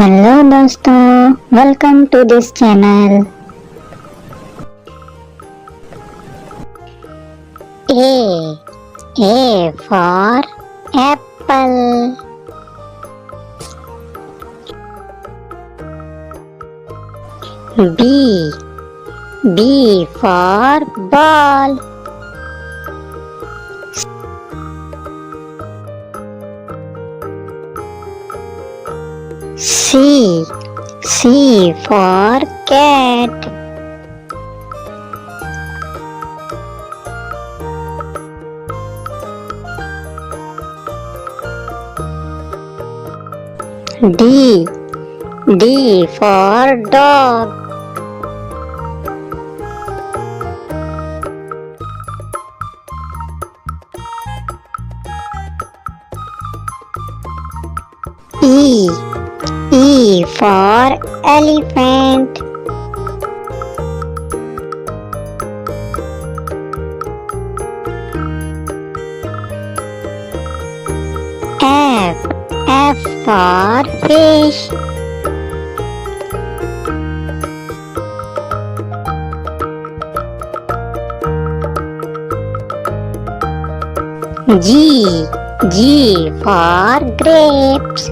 Hello दोस्तों, welcome to this channel. A for apple. B for ball. C for cat. D for dog. E for elephant. F for fish. G for grapes.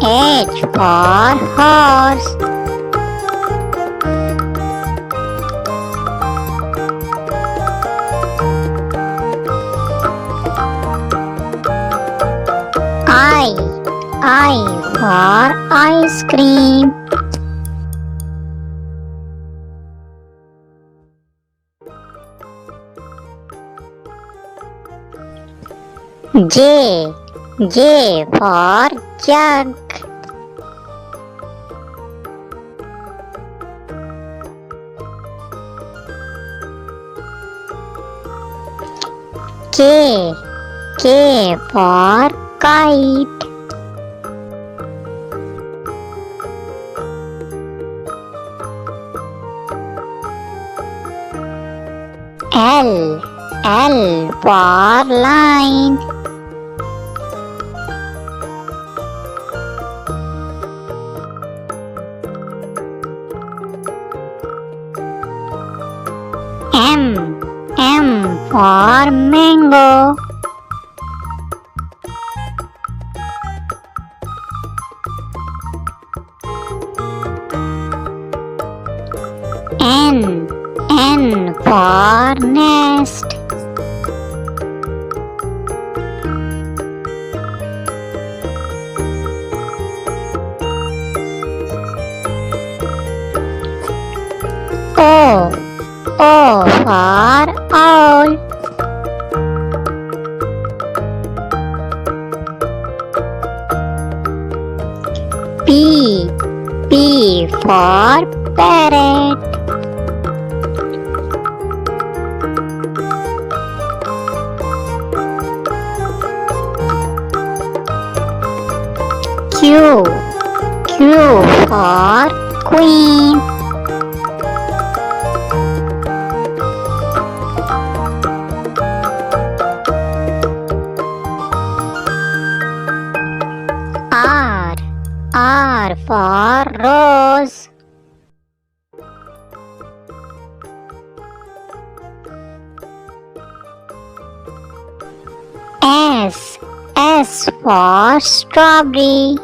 H for horse. I for ice cream. J for jug. K for kite. L for line. M for mango. N for nest. O for owl. P for parrot. Q for queen. R for rose. S for strawberry.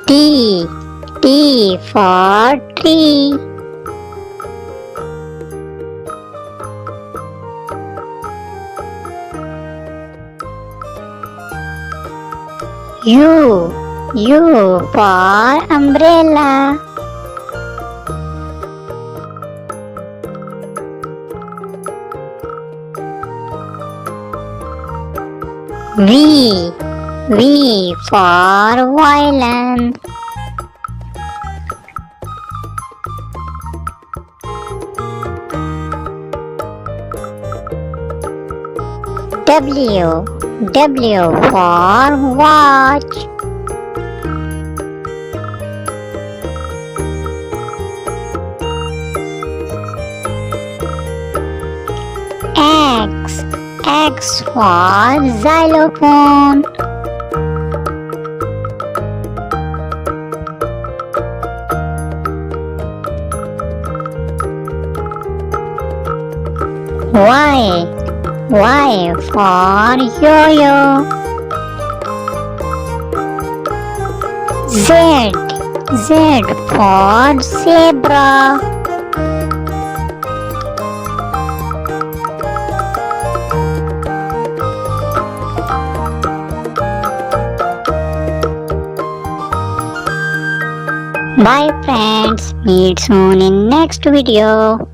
T for tree. U for umbrella. V for violin. W for watch. X. X for xylophone. Y. Y for yo-yo. Z. Z for zebra. Bye friends, meet soon in next video.